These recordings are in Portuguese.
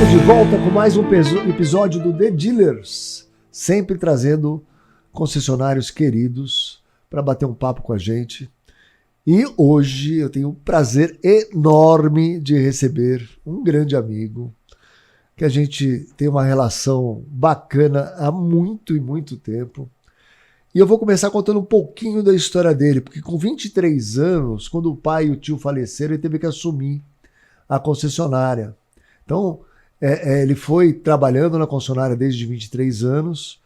Estamos de volta com mais um episódio do The Dealers, sempre trazendo concessionários queridos para bater um papo com a gente. E hoje eu tenho o prazer enorme de receber um grande amigo, que a gente tem uma relação bacana há muito e muito tempo. E eu vou começar contando um pouquinho da história dele, porque com 23 anos, quando o pai e o tio faleceram, ele teve que assumir a concessionária. Então, ele foi trabalhando na concessionária desde 23 anos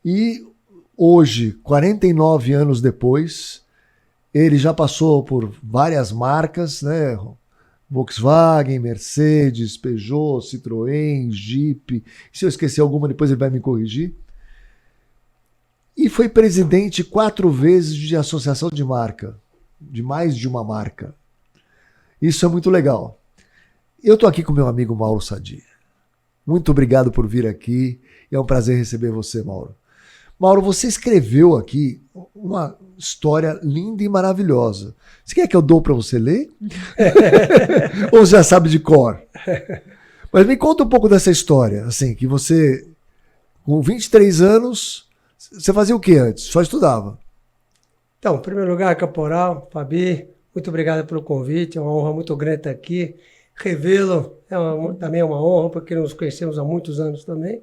e hoje, 49 anos depois, ele já passou por várias marcas, né? Volkswagen, Mercedes, Peugeot, Citroën, Jeep. Se eu esquecer alguma, depois ele vai me corrigir. E foi presidente 4 vezes de associação de marca, de mais de uma marca. Isso é muito legal. Eu estou aqui com meu amigo Mauro Sadi. Muito obrigado por vir aqui. É um prazer receber você, Mauro. Mauro, você escreveu aqui uma história linda e maravilhosa. Você quer que eu dou para você ler? Ou você já sabe de cor? Mas me conta um pouco dessa história. Assim, que você, com 23 anos, você fazia o que antes? Só estudava? Então, em primeiro lugar, Caporal, Fabi, muito obrigado pelo convite. É uma honra muito grande estar aqui. Revê-lo também é uma honra, porque nos conhecemos há muitos anos também.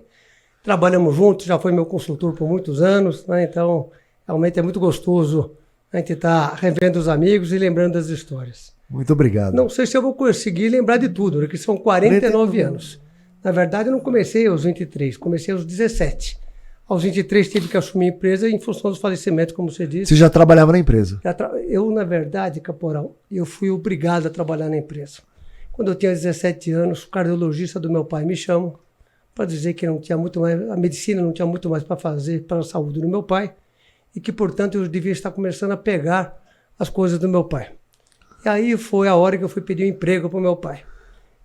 Trabalhamos juntos, já foi meu consultor por muitos anos, né? Então, realmente é muito gostoso a gente estar revendo os amigos e lembrando das histórias. Muito obrigado. Não sei se eu vou conseguir lembrar de tudo, porque são 49 anos. Na verdade, eu não comecei aos 23, comecei aos 17. Aos 23 tive que assumir a empresa em função dos falecimentos, como você disse. Você já trabalhava na empresa? Eu, na verdade, Caporal, eu fui obrigado a trabalhar na empresa. Quando eu tinha 17 anos, o cardiologista do meu pai me chama para dizer que não tinha muito mais, a medicina não tinha muito mais para fazer para a saúde do meu pai e que, portanto, eu devia estar começando a pegar as coisas do meu pai. E aí foi a hora que eu fui pedir um emprego para o meu pai.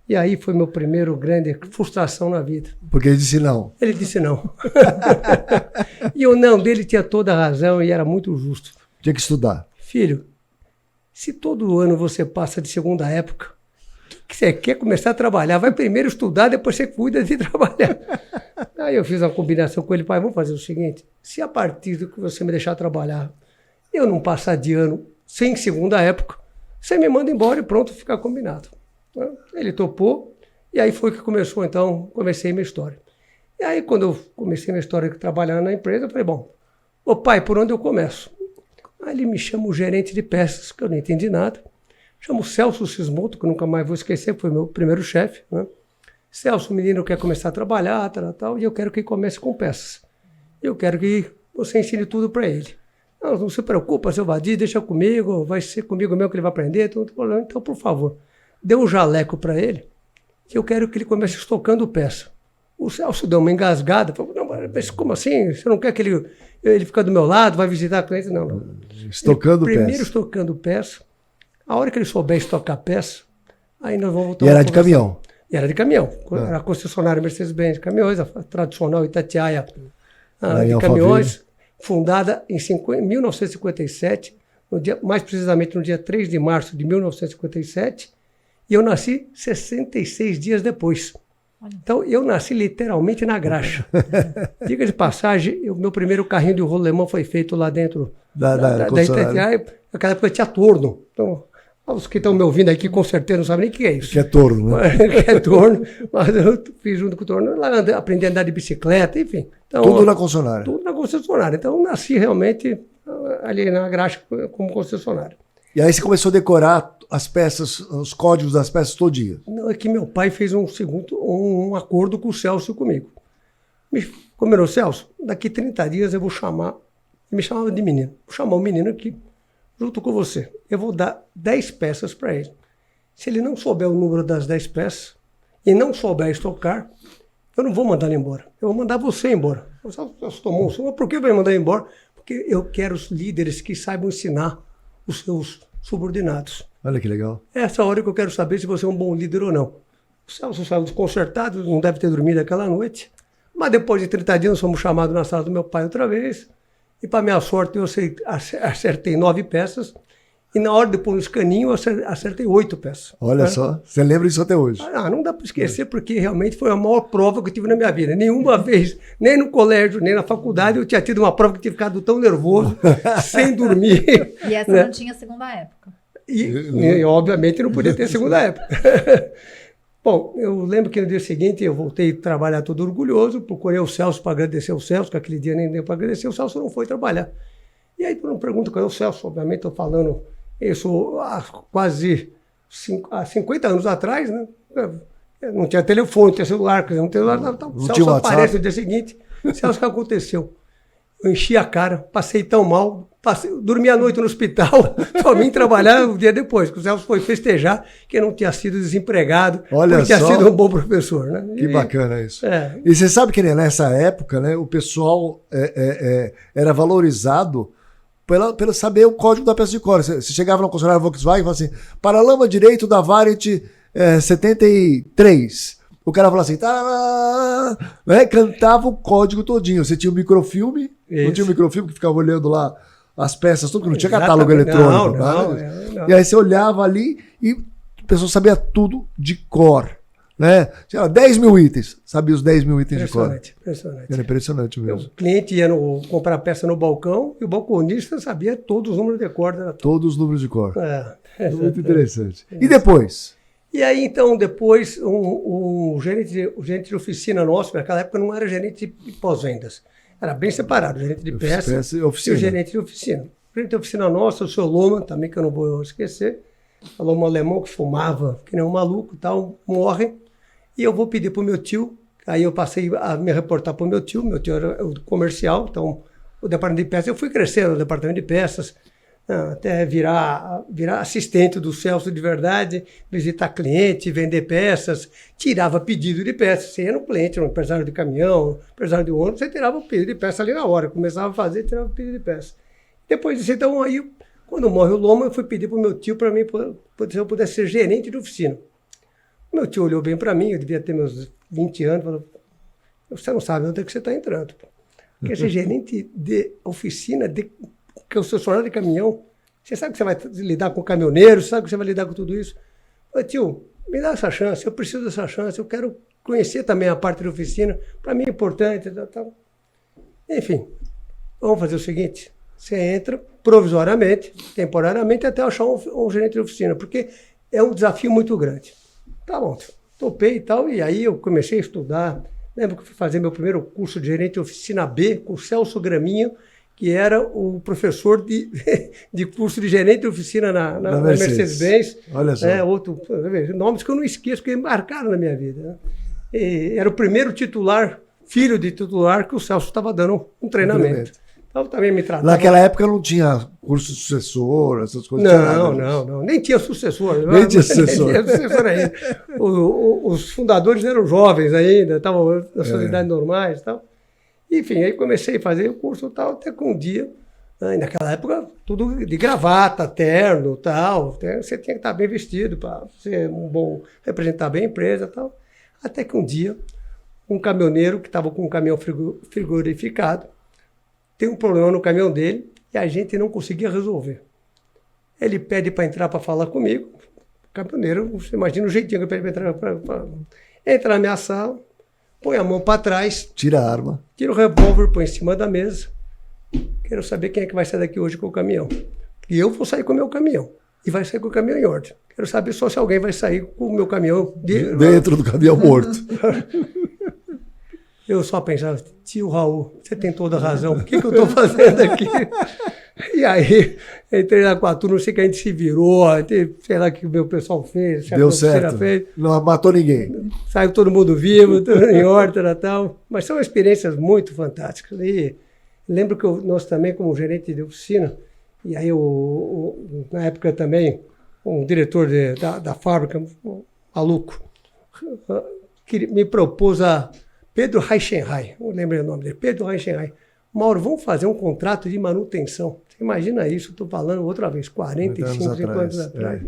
E aí foi meu primeiro grande frustração na vida. Porque ele disse não. Ele disse não. E o não dele tinha toda a razão e era muito justo. Tinha que estudar. Filho, se todo ano você passa de segunda época, que você quer começar a trabalhar, vai primeiro estudar, depois você cuida de trabalhar. Aí eu fiz uma combinação com ele, pai, vamos fazer o seguinte, se a partir do que você me deixar trabalhar, eu não passar de ano sem segunda época, você me manda embora e pronto, fica combinado. Ele topou, e aí foi que começou, então, comecei minha história. E aí, quando eu comecei minha história trabalhando na empresa, eu falei, bom, ô pai, por onde eu começo? Aí ele me chama o gerente de peças, que eu não entendi nada. Chamo o Celso Sismoto, que eu nunca mais vou esquecer, foi meu primeiro chefe, né? Celso, o menino quer começar a trabalhar, tal, e eu quero que ele comece com peças. Eu quero que você ensine tudo para ele. Não se preocupa, seu Vadir, deixa comigo, vai ser comigo mesmo que ele vai aprender, então, por favor, dê um jaleco para ele, que eu quero que ele comece estocando peça. O Celso deu uma engasgada, falou, não, mas como assim? Você não quer que ele fique do meu lado, vai visitar cliente? Não. Estocando peça. Primeiro estocando peça. A hora que ele souber estocar peça, aí nós vamos voltar. E era de caminhão? E era de caminhão. Era a concessionária Mercedes-Benz de caminhões, a tradicional Itatiaia de caminhões, fundada em 1957, mais precisamente no dia 3 de março de 1957, e eu nasci 66 dias depois. Então, eu nasci literalmente na graxa. Diga de passagem, o meu primeiro carrinho de rolemã foi feito lá dentro da Itatiaia. Naquela época tinha torno. Então, os que estão me ouvindo aqui com certeza não sabem nem o que é isso. Que é torno, né? Que é torno, mas eu fiz junto com o torno. Lá aprendi a andar de bicicleta, enfim. Então, tudo na concessionária? Tudo na concessionária. Então, eu nasci realmente ali na graxa como concessionário. E aí você começou a decorar as peças, os códigos das peças todo dia? Não, é que meu pai fez um acordo com o Celso e comigo. Me combinou, Celso, daqui 30 dias eu vou chamar, ele me chamava de menino, vou chamar o menino aqui, junto com você. Eu vou dar 10 peças para ele. Se ele não souber o número das 10 peças e não souber estocar, eu não vou mandar ele embora. Eu vou mandar você embora. Você tomou um som, por que vai mandar ele embora? Porque eu quero os líderes que saibam ensinar os seus subordinados. Olha que legal. Essa hora que eu quero saber se você é um bom líder ou não. O Celso saiu desconcertado, não deve ter dormido aquela noite. Mas depois de 30 dias, nós fomos chamados na sala do meu pai outra vez. E para minha sorte, eu acertei 9 peças. E na hora de pôr nos caninhos, eu acertei 8 peças. Olha só, você lembra isso até hoje. Não dá para esquecer, porque realmente foi a maior prova que eu tive na minha vida. Nenhuma vez, nem no colégio, nem na faculdade, eu tinha tido uma prova que eu tinha ficado tão nervoso, sem dormir. E essa não tinha segunda época. E obviamente não podia ter segunda época. Bom, eu lembro que no dia seguinte eu voltei a trabalhar todo orgulhoso, procurei o Celso para agradecer o Celso, que aquele dia nem deu para agradecer, o Celso não foi trabalhar. E aí tu não pergunta qual é o Celso, obviamente estou falando isso há quase 50 anos atrás, né? Não tinha telefone, não tinha celular, quer dizer, não tinha celular, o Celso aparece no dia seguinte. Celso, o que aconteceu? Eu enchi a cara, passei tão mal, dormi a noite no hospital, só vim trabalhar o dia depois, que o Celso foi festejar que eu não tinha sido desempregado, Olha porque tinha sido um bom professor. Né? Que bacana isso. E você sabe que nessa época, né, o pessoal era valorizado pelo saber o código da peça de cor. Você chegava na concessionária Volkswagen e falava assim, paralama direito da Variant 73. O cara falava assim, né, cantava o código todinho. Você tinha um microfilme, não tinha um microfilme que ficava olhando lá as peças, tudo que não tinha catálogo eletrônico. Não. E aí você olhava ali e a pessoa sabia tudo de cor. Né? Tinha lá 10 mil itens, sabia os 10 mil itens de cor. Impressionante. Era impressionante mesmo. O cliente ia comprar peça no balcão e o balconista sabia todos os números de cor. Todos os números de cor. Muito interessante. E depois? E aí, então, depois, o gerente de oficina nosso, naquela época não era gerente de pós-vendas, era bem separado, o gerente de peça e o gerente de oficina. O gerente de oficina nosso, o seu Loma, também que eu não vou esquecer, o Loma alemão que fumava, que nem um maluco e tal, morre. E eu vou pedir para o meu tio, aí eu passei a me reportar para o meu tio era o comercial, então o departamento de peças, eu fui crescendo no departamento de peças, até virar assistente do Celso de verdade, visitar cliente, vender peças, tirava pedido de peças, você ia no cliente, no empresário de caminhão, empresário de ônibus, você tirava o pedido de peça ali na hora, começava a fazer, tirava o pedido de peça. Depois disso, então, aí, quando morre o Loma, eu fui pedir para o meu tio para mim, se eu pudesse ser gerente de oficina. Meu tio olhou bem para mim, eu devia ter meus 20 anos, falou, você não sabe onde é que você está entrando. Porque ser gerente de oficina, que é o seu funcionário de caminhão, você sabe que você vai lidar com caminhoneiro, você sabe que você vai lidar com tudo isso. Eu falei, tio, me dá essa chance, eu preciso dessa chance, eu quero conhecer também a parte da oficina, para mim é importante. Tal. Enfim, vamos fazer o seguinte, você entra provisoriamente, temporariamente, até achar um gerente de oficina, porque é um desafio muito grande. Tá bom, topei e tal, e aí eu comecei a estudar. Lembro que fui fazer meu primeiro curso de gerente de oficina B com o Celso Graminho, que era o professor de curso de gerente de oficina na Mercedes-Benz. Olha só. Nomes que eu não esqueço, que marcaram na minha vida. Né? Era o primeiro titular, filho de titular, que o Celso estava dando um treinamento. Então também me tratava. Naquela época não tinha curso de sucessor, essas coisas. Não. Nem tinha sucessor. Nem tinha sucessor. Nem tinha sucessor ainda. Os fundadores eram jovens ainda, estavam nas suas idades normais e tal. Enfim, aí comecei a fazer o curso e tal, até que um dia, naquela época, tudo de gravata, terno e tal. Você tinha que estar bem vestido para ser representar bem a empresa e tal. Até que um dia, um caminhoneiro que estava com um caminhão frigorificado, tem um problema no caminhão dele e a gente não conseguia resolver. Ele pede para entrar para falar comigo. O caminhoneiro, você imagina o jeitinho que ele pede para entrar. Entra na minha sala, põe a mão para trás. Tira a arma. Tira o revólver, põe em cima da mesa. Quero saber quem é que vai sair daqui hoje com o caminhão. E eu vou sair com o meu caminhão. E vai sair com o caminhão em ordem. Quero saber só se alguém vai sair com o meu caminhão. Dentro do caminhão morto. Eu só pensava, tio Raul, você tem toda a razão, o que eu estou fazendo aqui? E aí, entrei na Quatu, não sei que a gente se virou, sei lá o que o meu pessoal fez. Deu certo, fez. Não matou ninguém. Saiu todo mundo vivo, tudo em ordem e tal. Mas são experiências muito fantásticas. E lembro que nós também, como gerente de oficina, e aí na época também, um diretor da fábrica, um maluco, que me propôs a Pedro Reichenheim, eu lembrei o nome dele, Pedro Reichenheim. Mauro, vamos fazer um contrato de manutenção. Você imagina isso, estou falando outra vez, 45, 50 anos atrás.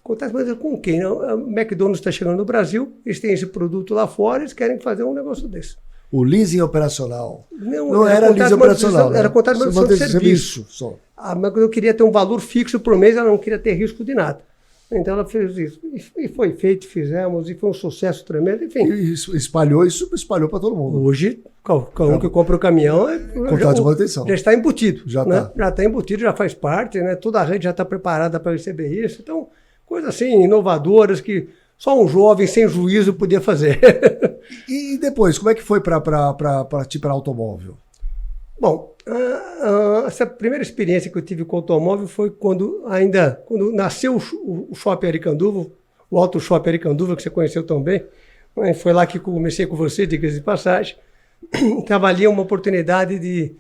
Contrato, mas com quem? O McDonald's está chegando no Brasil, eles têm esse produto lá fora, eles querem fazer um negócio desse. o leasing operacional. Não era leasing operacional. Era contrato de manutenção de serviço. Só. Mas eu queria ter um valor fixo por mês, ela não queria ter risco de nada. Então ela fez isso. E foi feito, fizemos, e foi um sucesso tremendo, enfim. E isso espalhou para todo mundo. Hoje, qualquer um que compra o caminhão, contrato de manutenção. Já está embutido. Já né? está. Já está embutido, já faz parte, né? Toda a rede já está preparada para receber isso. Então, coisas assim, inovadoras que só um jovem sem juízo podia fazer. E depois, como é que foi para ti para automóvel? Bom, essa primeira experiência que eu tive com automóvel foi quando nasceu o Shopping Aricanduva, o Auto Shopping Aricanduva, que você conheceu tão bem. Foi lá que comecei com você, diga-se de passagem. Estava ali uma oportunidade de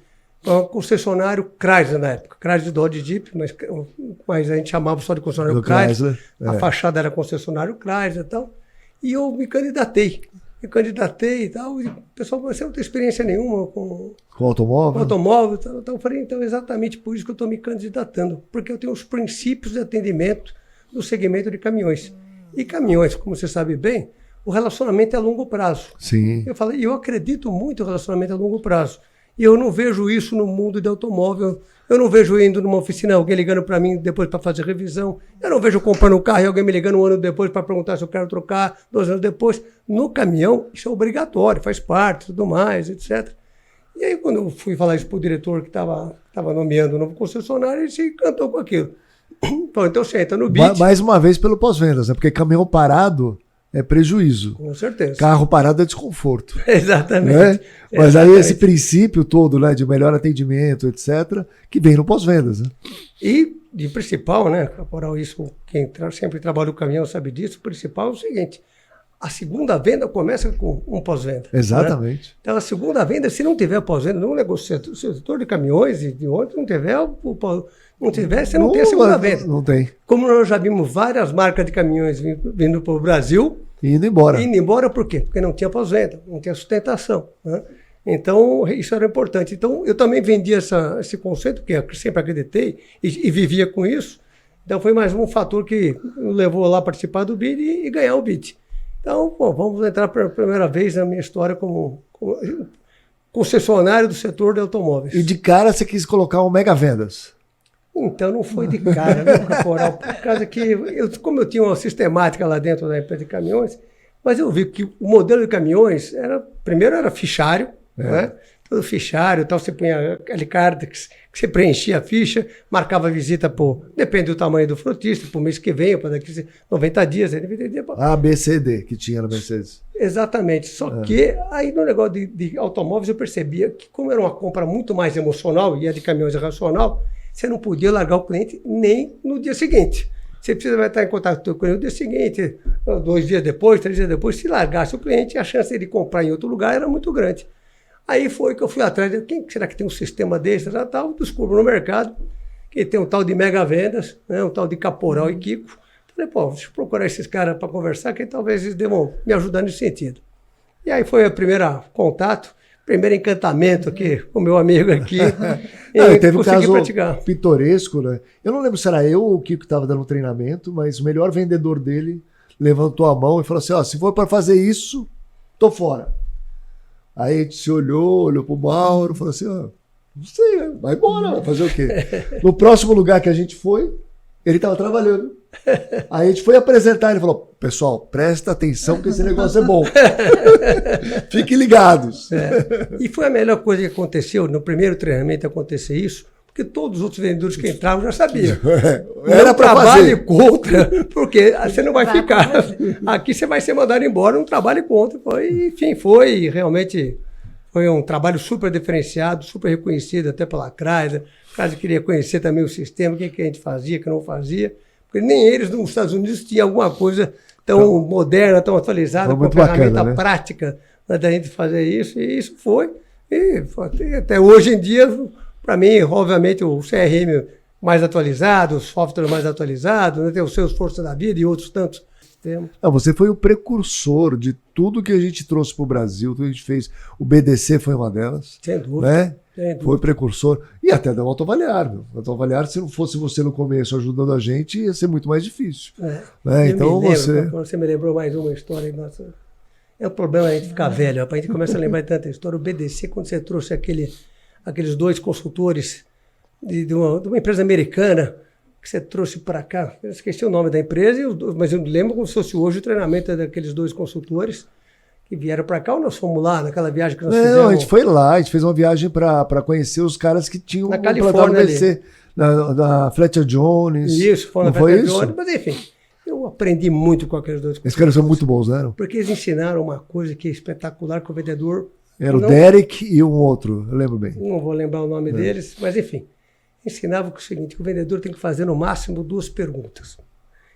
um concessionário Chrysler na época. Chrysler Dodge Jeep, mas a gente chamava só de concessionário Chrysler. A fachada era concessionário Chrysler e tal. E eu me candidatei e tal, e o pessoal falou, você não tem experiência nenhuma com automóvel? Automóvel, tal. Eu falei, então, exatamente por isso que eu estou me candidatando, porque eu tenho os princípios de atendimento do segmento de caminhões. E caminhões, como você sabe bem, o relacionamento é a longo prazo. Sim. Eu falei, eu acredito muito no relacionamento a longo prazo. E eu não vejo isso no mundo de automóvel. Eu não vejo indo numa oficina, alguém ligando para mim depois para fazer revisão. Eu não vejo comprando um carro e alguém me ligando um ano depois para perguntar se eu quero trocar, 2 anos depois. No caminhão, isso é obrigatório, faz parte, tudo mais, etc. E aí, quando eu fui falar isso para o diretor que estava nomeando o novo concessionário, ele se encantou com aquilo. Falou, então você entra no BID. Mais uma vez pelo pós-vendas, né? Porque caminhão parado é prejuízo. Com certeza. Carro parado é desconforto. Exatamente. Né? Mas Exatamente. aí esse princípio todo, né, de melhor atendimento, etc., que vem no pós-vendas. Né? E de principal, né, Caporal, isso quem sempre trabalha o caminhão sabe disso, o principal é o seguinte, a segunda venda começa com um pós-venda. Exatamente. Né? Então a segunda venda, se não tiver pós-venda, no setor de caminhões e de ônibus, não tiver, você não tem a segunda venda. Não tem. Como nós já vimos várias marcas de caminhões vindo para o Brasil, e indo embora. Indo embora por quê? Porque não tinha pós-venda, não tinha sustentação. Né? Então, isso era importante. Então, eu também vendia esse conceito, que eu sempre acreditei e vivia com isso. Então, foi mais um fator que me levou lá a participar do BID e ganhar o BID. Então, vamos entrar pela primeira vez na minha história como concessionário do setor de automóveis. E de cara você quis colocar um Mega Vendas. Então, não foi de cara, né, Caporal? Por causa que, como eu tinha uma sistemática lá dentro da empresa de caminhões, mas eu vi que o modelo de caminhões, primeiro era fichário, né? Todo fichário, tal, você punha aquele carta que você preenchia a ficha, marcava a visita, depende do tamanho do frotista, para o mês que vem, para daqui 90 dias, 90 dias. A, B, C, D, que tinha na Mercedes. Exatamente, só que aí no negócio de automóveis eu percebia que como era uma compra muito mais emocional, e a de caminhões é racional, você não podia largar o cliente nem no dia seguinte. Você precisa estar em contato com o cliente no dia seguinte, 2 dias depois, 3 dias depois. Se largasse o cliente, a chance de comprar em outro lugar era muito grande. Aí foi que eu fui atrás de quem será que tem um sistema desse? Já tal, descubro no mercado que tem um tal de Mega Vendas, né, um tal de Caporal e Kiko. Falei, deixa eu procurar esses caras para conversar, que talvez eles devam me ajudar nesse sentido. E aí foi o primeiro contato. Primeiro encantamento aqui, o meu amigo aqui. E teve um caso praticar. pitoresco, né? Eu não lembro se era eu ou o Kiko que estava dando treinamento, mas o melhor vendedor dele levantou a mão e falou assim, se for para fazer isso, tô fora. Aí a gente se olhou pro Mauro, falou assim, não sei, vai embora, vai fazer o quê? No próximo lugar que a gente foi, ele estava trabalhando. Aí a gente foi apresentar, ele falou, pessoal, presta atenção que esse negócio é bom. Fiquem ligados. E foi a melhor coisa que aconteceu, no primeiro treinamento acontecer isso, porque todos os outros vendedores que entravam já sabiam. Era para fazer. Contra, porque você não vai ficar. Aqui você vai ser mandado embora, não trabalhe contra. Foi realmente foi um trabalho super diferenciado, super reconhecido até pela Chrysler. A Chrysler queria conhecer também o sistema, o que a gente fazia, o que não fazia. Porque nem eles nos Estados Unidos tinham alguma coisa tão moderna, tão atualizada, com a ferramenta prática da gente fazer isso. E isso foi. E até hoje em dia, para mim, obviamente, o CRM mais atualizado, o software mais atualizado, né, tem os seus forças da vida e outros tantos sistemas. Você foi o precursor de tudo que a gente trouxe para o Brasil, tudo que a gente fez. O BDC foi uma delas. Sem dúvida. Né? Foi precursor. E até da Autovaliar. O Autovaliar, se não fosse você no começo ajudando a gente, ia ser muito mais difícil. Né? Então você me lembrou mais uma história. Nossa. É um problema a gente ficar velho, rapaz. A gente começa a lembrar de tanta história. O BDC, quando você trouxe aqueles 2 consultores de uma empresa americana, que você trouxe para cá, eu esqueci o nome da empresa, mas eu lembro como se fosse hoje o treinamento daqueles 2 consultores que vieram para cá, ou nós fomos lá naquela viagem que nós fizemos? Não, a gente foi lá, a gente fez uma viagem para conhecer os caras que tinham na Califórnia BDC, na Fletcher Jones. Isso, foi na não foi Fletcher isso? Jones, mas enfim, eu aprendi muito com aqueles 2 consultores. Esses caras são muito bons, né? Porque eles ensinaram uma coisa que é espetacular, que o vendedor... Era o Derek e um outro, eu lembro bem. Não vou lembrar o nome deles, mas enfim. Ensinava o seguinte, que o vendedor tem que fazer no máximo 2 perguntas.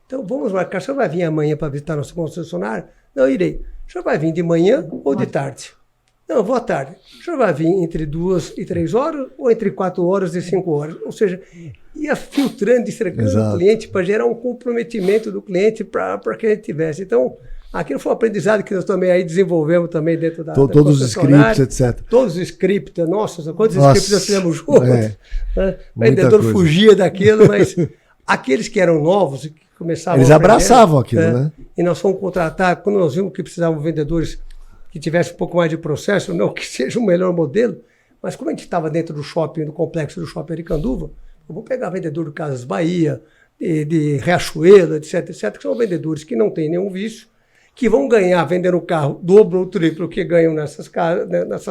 Então, vamos marcar, o senhor vai vir amanhã para visitar nosso concessionário? Não, irei. O senhor vai vir de manhã ou de tarde? Não, vou à tarde. O senhor vai vir entre 2 e 3 horas ou entre 4 horas e 5 horas? Ou seja, ia filtrando e cercando o cliente para gerar um comprometimento do cliente para que a gente tivesse. Então, aquilo foi um aprendizado que nós também aí desenvolvemos também dentro da todos os scripts, etc. Todos os scripts, nossa, quantos scripts nós fizemos juntos. O vendedor coisa. Fugia daquilo, mas aqueles que eram novos e que começavam eles abraçavam aquilo, né? E nós fomos contratar, quando nós vimos que precisavam de vendedores que tivessem um pouco mais de processo, não que seja o melhor modelo, mas como a gente estava dentro do shopping, do complexo do shopping Aricanduva, eu vou pegar vendedor do Casas Bahia, de Riachuelo, etc, que são vendedores que não têm nenhum vício, que vão ganhar vendendo o carro dobro ou triplo que ganham nessas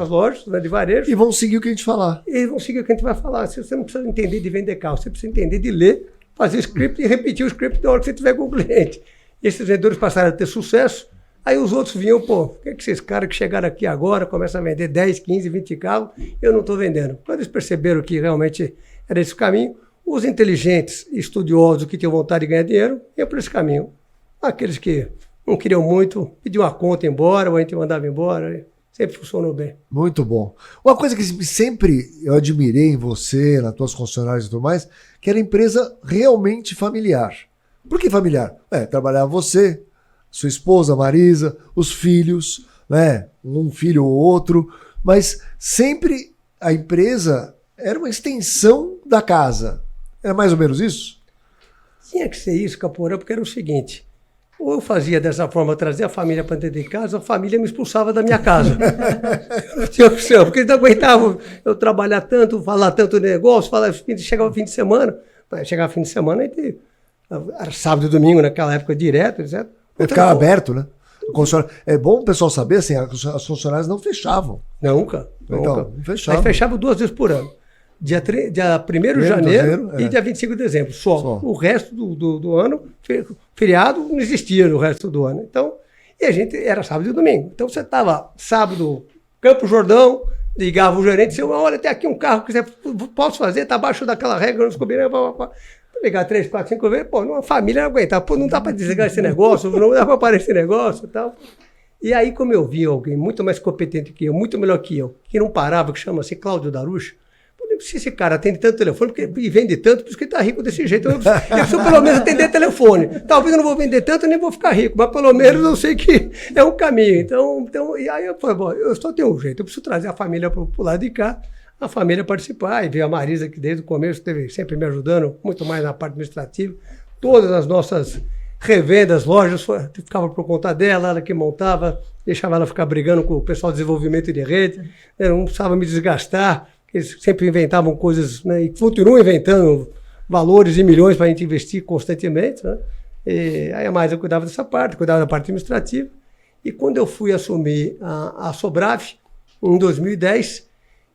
lojas, né, de varejo. E vão seguir o que a gente falar. E vão seguir o que a gente vai falar. Você não precisa entender de vender carro, você precisa entender de ler, fazer script e repetir o script na hora que você estiver com o cliente. E esses vendedores passaram a ter sucesso, aí os outros vinham, o que é que esses caras que chegaram aqui agora começam a vender 10, 15, 20 carros, eu não estou vendendo. Quando eles perceberam que realmente era esse o caminho, os inteligentes, estudiosos que tinham vontade de ganhar dinheiro, iam por esse caminho. Aqueles que não queriam muito, pediam a conta embora, ou a gente mandava embora, sempre funcionou bem. Muito bom. Uma coisa que sempre eu admirei em você, nas tuas concessionárias e tudo mais, que era empresa realmente familiar. Por que familiar? Trabalhava você, sua esposa Marisa, os filhos, né? Um filho ou outro, mas sempre a empresa era uma extensão da casa. Era mais ou menos isso? Tinha que ser isso, Caporã, porque era o seguinte... Ou eu fazia dessa forma, trazia a família para dentro de casa, a família me expulsava da minha casa. Eu não tinha opção, porque eles não aguentavam eu trabalhar tanto, falar tanto de negócio, chegava o fim de semana, a gente, era sábado e domingo naquela época direto, etc. Ficava aberto, né? É bom o pessoal saber, assim, as funcionárias não fechavam. Nunca. Então, não fechavam. Aí fechava 2 vezes por ano. Dia 1º de janeiro e dia 25 de dezembro. Só. O resto do ano, feriado, não existia no resto do ano. Então, e a gente era sábado e domingo. Então você estava sábado, Campo Jordão, ligava o gerente e disse, olha, tem aqui um carro que você posso fazer, está abaixo daquela regra, nós combinamos, ligar 3, 4, 5 vezes, uma família não aguentava, não dá para desligar esse negócio, não dá para parar esse negócio e tal. E aí, como eu vi alguém muito mais competente que eu, muito melhor que eu, que não parava, que chama-se Cláudio Darucho, se esse cara atende tanto telefone e vende tanto, por isso que ele está rico desse jeito. Eu preciso pelo menos atender telefone. Talvez eu não vou vender tanto, nem vou ficar rico, mas pelo menos eu sei que é um caminho. Então e aí eu falei, bom, eu só tenho um jeito, eu preciso trazer a família para o lado de cá, a família participar, e ver a Marisa, que desde o começo esteve sempre me ajudando, muito mais na parte administrativa. Todas as nossas revendas, lojas, ficava por conta dela, ela que montava, deixava ela ficar brigando com o pessoal de desenvolvimento de rede, eu não precisava me desgastar. Eles sempre inventavam coisas, né, e continuam inventando valores e milhões para a gente investir constantemente. Né? E aí a Marisa cuidava dessa parte, cuidava da parte administrativa. E quando eu fui assumir a Sobrav, em 2010,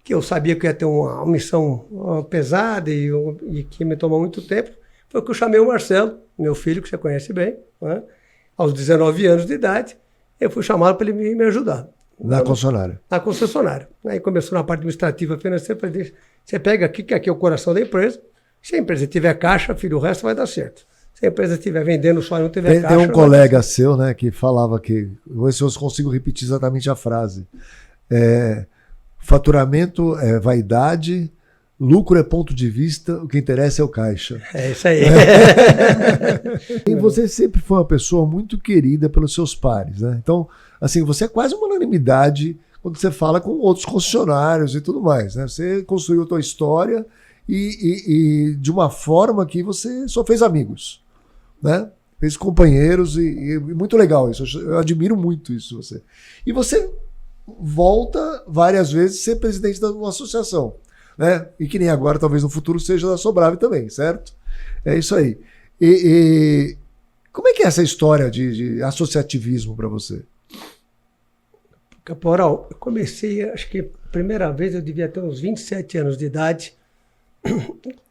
que eu sabia que ia ter uma missão pesada e que me tomou muito tempo, foi que eu chamei o Marcelo, meu filho, que você conhece bem, né? Aos 19 anos de idade, eu fui chamá-lo para ele me ajudar. Na concessionária. Na concessionária. Aí começou na parte administrativa financeira, falei, você pega aqui, que aqui é o coração da empresa, se a empresa tiver caixa, filho, o resto vai dar certo. Se a empresa estiver vendendo só e não tiver caixa... Tem um colega seu, né, que falava que, vou ver se eu consigo repetir exatamente a frase, faturamento é vaidade, lucro é ponto de vista, o que interessa é o caixa. É isso aí. E você sempre foi uma pessoa muito querida pelos seus pares, né? Então, assim, você é quase uma unanimidade quando você fala com outros concessionários e tudo mais, né? Você construiu a tua história e de uma forma que você só fez amigos, né? fez companheiros e muito legal isso. Eu admiro muito isso você. E você volta várias vezes a ser presidente de uma associação, né? E que nem agora, talvez no futuro, seja da Sobrave também, certo? É isso aí. E como é que é essa história de associativismo para você? Caporal, eu comecei, acho que a primeira vez eu devia ter uns 27 anos de idade.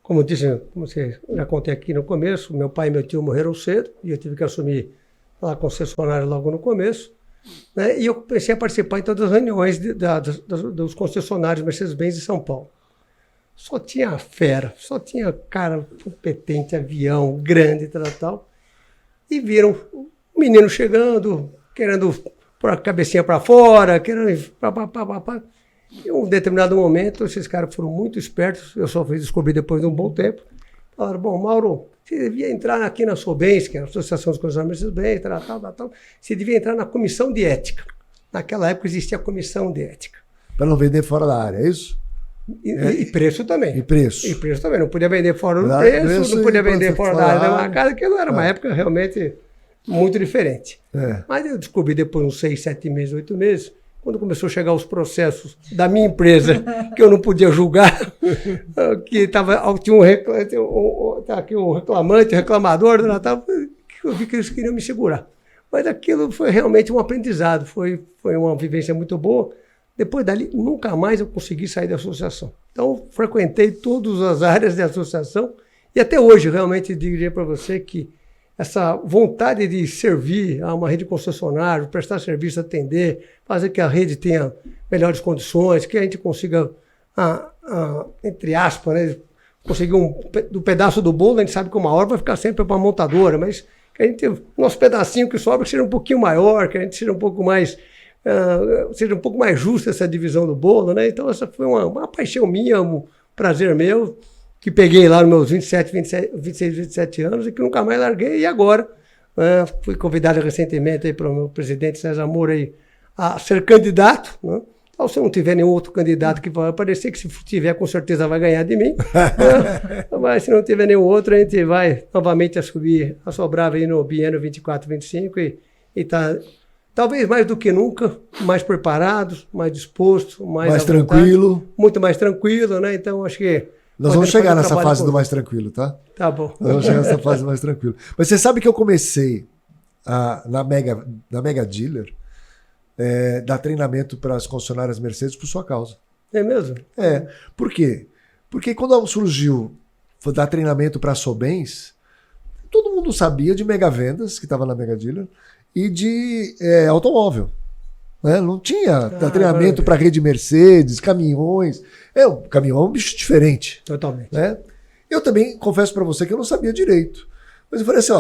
Como eu disse, como você já contei aqui no começo, meu pai e meu tio morreram cedo e eu tive que assumir a concessionária logo no começo. Né? E eu comecei a participar em todas as reuniões dos concessionários Mercedes-Benz de São Paulo. Só tinha fera, só tinha cara competente, avião grande, tal. E viram um menino chegando, querendo pôr a cabecinha para fora, querendo... Em um determinado momento, esses caras foram muito espertos, eu só fui descobrir depois de um bom tempo. Falaram, bom, Mauro, você devia entrar aqui na Sobens, que é a Associação dos Concessionários Mercedes-Benz, tal. Você devia entrar na comissão de ética. Naquela época existia a comissão de ética. Para não vender fora da área, é isso? E preço também. E preço. E preço também. Não podia vender fora do preço, não podia vender fora da área da marcada, que era uma época realmente muito diferente. Mas eu descobri depois uns 6, 7 meses, 8 meses, quando começou a chegar os processos da minha empresa, que eu não podia julgar, que tinha aqui um reclamante, reclamador, que eu vi que eles queriam me segurar. Mas aquilo foi realmente um aprendizado, foi uma vivência muito boa. Depois dali, nunca mais eu consegui sair da associação. Então, frequentei todas as áreas da associação e até hoje, realmente, diria para você que essa vontade de servir a uma rede concessionária, prestar serviço, atender, fazer que a rede tenha melhores condições, que a gente consiga, entre aspas, né, conseguir do pedaço do bolo, a gente sabe que uma hora vai ficar sempre para a montadora, mas que a gente, o nosso pedacinho que sobra, seja um pouquinho maior, que a gente seja um pouco mais justa essa divisão do bolo, né? Então essa foi uma paixão minha, um prazer meu, que peguei lá nos meus 26, 27 anos e que nunca mais larguei. E agora, fui convidado recentemente pelo meu presidente César Moura aí, a ser candidato, né? Então, se não tiver nenhum outro candidato que vai aparecer, que se tiver, com certeza vai ganhar de mim. Mas se não tiver nenhum outro, a gente vai novamente assumir a Sobrave aí no biênio 24, 25 e tá, talvez mais do que nunca, mais preparados, mais dispostos, mais tranquilo. Muito mais tranquilo, né? Então, acho que... Nós vamos chegar nessa fase do mais tranquilo, tá? Tá bom. Nós vamos chegar nessa fase do mais tranquilo. Mas você sabe que eu comecei na Mega Dealer dar treinamento para as concessionárias Mercedes por sua causa. É mesmo? Por quê? Porque quando surgiu dar treinamento para a Sobens, todo mundo sabia de Mega Vendas, que estava na Mega Dealer, e de automóvel. Né? Não tinha treinamento para rede Mercedes, caminhões. O caminhão é um bicho diferente. Totalmente. Né? Eu também confesso para você que eu não sabia direito. Mas eu falei assim,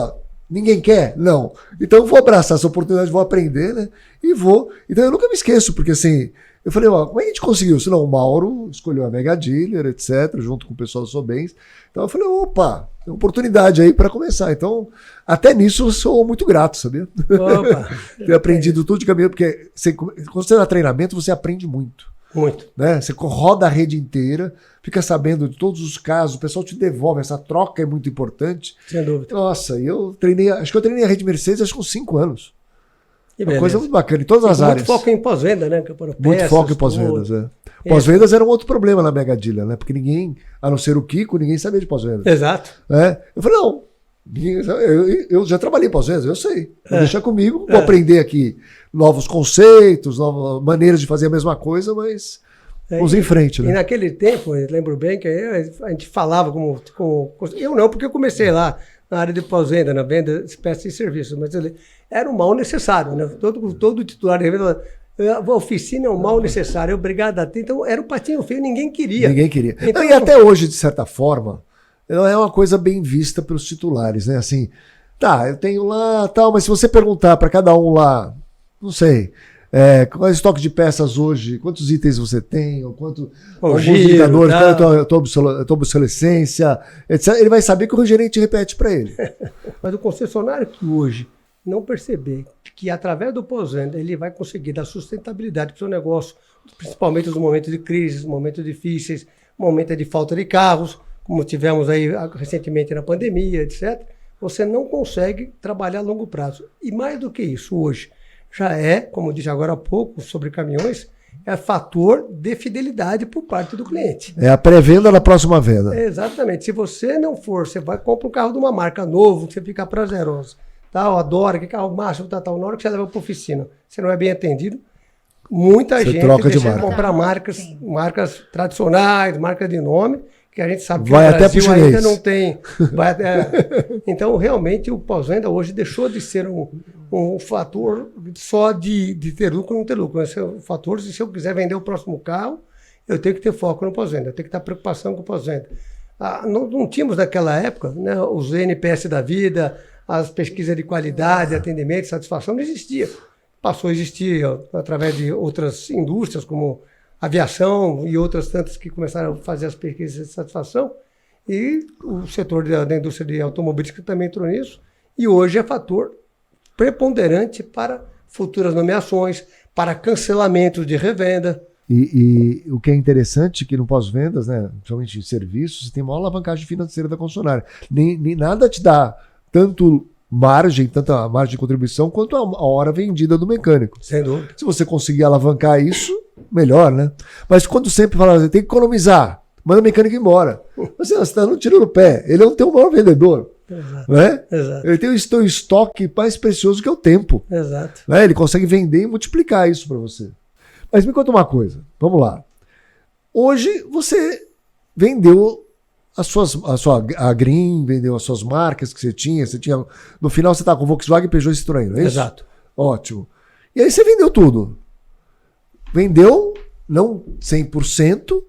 ninguém quer? Não. Então eu vou abraçar essa oportunidade, vou aprender, né? E vou. Então eu nunca me esqueço, porque assim, eu falei, como é que a gente conseguiu isso? Não, o Mauro escolheu a Mega Dealer, etc., junto com o pessoal do Sobens. Então eu falei, opa, tem oportunidade aí para começar. Então, até nisso eu sou muito grato, sabia? Opa! Ter aprendido tudo de caminho, porque quando você dá treinamento, você aprende muito. Muito. Né? Você roda a rede inteira, fica sabendo de todos os casos, o pessoal te devolve, essa troca é muito importante. Sem dúvida. Nossa, acho que eu treinei a rede Mercedes com 5 anos. Uma coisa muito bacana, em todas as áreas. Muito foco em pós-venda, né? Muito foco em pós-vendas, Pós-vendas era um outro problema na Mega Dealer, né? Porque ninguém, a não ser o Kiko, ninguém sabia de pós-vendas. Exato. Eu falei, não, eu já trabalhei em pós-vendas, eu sei. Vou deixar comigo, vou aprender aqui novos conceitos, novas maneiras de fazer a mesma coisa, mas vamos em frente, né? E naquele tempo, eu lembro bem que a gente falava eu não, porque eu comecei lá na área de pós-venda, na venda de peças e serviços, mas era um mal necessário, né? Todo titular de venda, a oficina é um mal necessário, obrigado a ter. Então era um patinho feio, ninguém queria. Ninguém queria. Então, e até hoje, de certa forma, não é uma coisa bem vista pelos titulares, né? Assim, eu tenho lá, tal, mas se você perguntar para cada um lá, não sei, qual é o estoque de peças hoje, quantos itens você tem, ou quantos indicadores, qual é a tua obsolescência, etc., ele vai saber que o gerente repete para ele. Mas o concessionário que hoje não perceber que através do pós-venda ele vai conseguir dar sustentabilidade para o seu negócio, principalmente nos momentos de crise, momentos difíceis, momento de falta de carros, como tivemos aí recentemente na pandemia, etc., você não consegue trabalhar a longo prazo. E mais do que isso, hoje, já é, como disse agora há pouco, sobre caminhões, é fator de fidelidade por parte do cliente. É a pré-venda da próxima venda. Exatamente. Se você não for, você vai comprar um carro de uma marca novo, você fica prazeroso. Tal, adora, que carro máximo, tal. Na hora que você leva para a oficina, você não é bem atendido, muita Você gente troca de deixa de marca. comprar marcas tradicionais, marcas de nome, que a gente sabe que Vai o até Brasil pro chinês. ainda não tem. Então, realmente, o pós-venda hoje deixou de ser um fator só de ter lucro ou não ter lucro. Esse é um fator de, se eu quiser vender o próximo carro, eu tenho que ter foco no pós-venda, eu tenho que ter preocupação com o pós-venda. Não tínhamos naquela época, né, os NPS da vida, as pesquisas de qualidade, atendimento, satisfação, não existia. Passou a existir através de outras indústrias, como aviação e outras tantas que começaram a fazer as pesquisas de satisfação, e o setor da indústria de automobilística também entrou nisso, e hoje é fator preponderante para futuras nomeações, para cancelamentos de revenda. E o que é interessante é que no pós-vendas, né, principalmente em serviços, você tem maior alavancagem financeira da concessionária. Nem nada te dá tanto margem, tanta margem de contribuição, quanto a hora vendida do mecânico. Sem dúvida. Se você conseguir alavancar isso, melhor, né? Mas quando sempre fala, você tem que economizar, manda o mecânico embora. Você está dando um tiro no pé. Ele é o teu maior vendedor. Exato. Né? Exato. Ele tem um estoque mais precioso que é o tempo. Exato. Né? Ele consegue vender e multiplicar isso para você. Mas me conta uma coisa, vamos lá. Hoje você vendeu a Green, vendeu as suas marcas que você tinha. No final você está com Volkswagen, Peugeot e Citroën, não é isso? Exato. Ótimo. E aí você vendeu tudo. Vendeu, não 100%,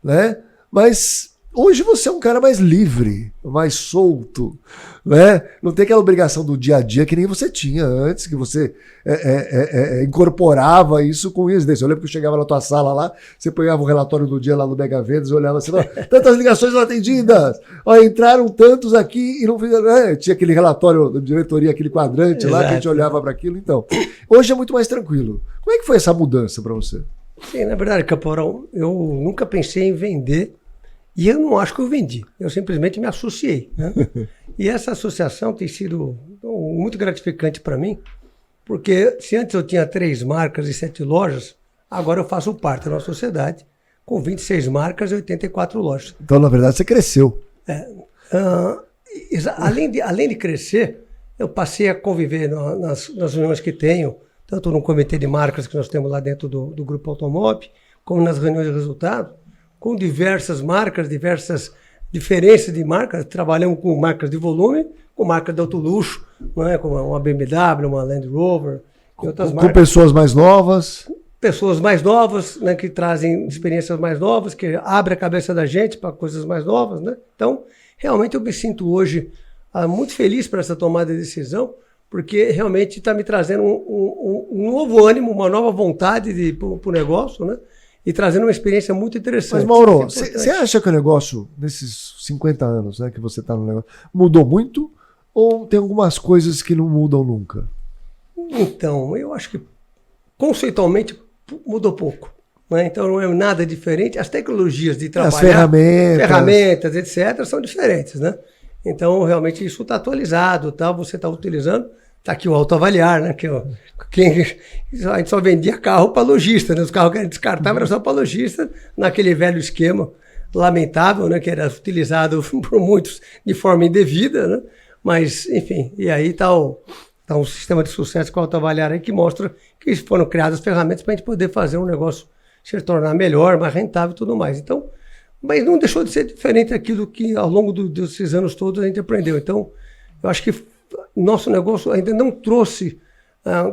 né? Mas hoje você é um cara mais livre, mais solto, né? Não tem aquela obrigação do dia a dia que nem você tinha antes, que você incorporava isso com isso. Eu lembro que eu chegava na tua sala lá, você pegava o relatório do dia lá no Mega Vendas, olhava assim, tantas ligações não atendidas, entraram tantos aqui e não fizeram, né? Tinha aquele relatório da diretoria, aquele quadrante lá, que a gente olhava para aquilo. Então, hoje é muito mais tranquilo. Como é que foi essa mudança para você? Sim, na verdade, Caporal, eu nunca pensei em vender. E eu não acho que eu vendi, eu simplesmente me associei. Né? E essa associação tem sido muito gratificante para mim, porque se antes eu tinha 3 marcas e 7 lojas, agora eu faço parte de uma sociedade com 26 marcas e 84 lojas. Então, na verdade, você cresceu. Além de crescer, eu passei a conviver nas reuniões que tenho, tanto no comitê de marcas que nós temos lá dentro do Grupo Automob, como nas reuniões de resultado, com diversas marcas, diversas diferenças de marcas. Trabalhamos com marcas de volume, com marcas de alto luxo, não é? Como uma BMW, uma Land Rover e outras marcas. Com pessoas mais novas. Pessoas mais novas, né, que trazem experiências mais novas, que abrem a cabeça da gente para coisas mais novas. Né? Então, realmente eu me sinto hoje muito feliz por essa tomada de decisão, porque realmente está me trazendo um novo ânimo, uma nova vontade para o negócio, né? E trazendo uma experiência muito interessante. Mas, Mauro, você acha que o negócio, nesses 50 anos, né, que você está no negócio, mudou muito? Ou tem algumas coisas que não mudam nunca? Então, eu acho que conceitualmente mudou pouco. Né? Então, não é nada diferente. As tecnologias de trabalhar, as ferramentas, etc., são diferentes. Né? Então, realmente, isso está atualizado. Tá? Você está utilizando. Está aqui o autoavaliar, né? A gente só vendia carro para lojista, né? Os carros que a gente descartava eram só para lojista, naquele velho esquema lamentável, né? Que era utilizado por muitos de forma indevida, né? Mas, enfim, e aí está um sistema de sucesso com o autoavaliar aí que mostra que foram criadas ferramentas para a gente poder fazer um negócio se tornar melhor, mais rentável e tudo mais. Então, mas não deixou de ser diferente daquilo que ao longo desses anos todos a gente aprendeu. Então, eu acho que nosso negócio ainda não trouxe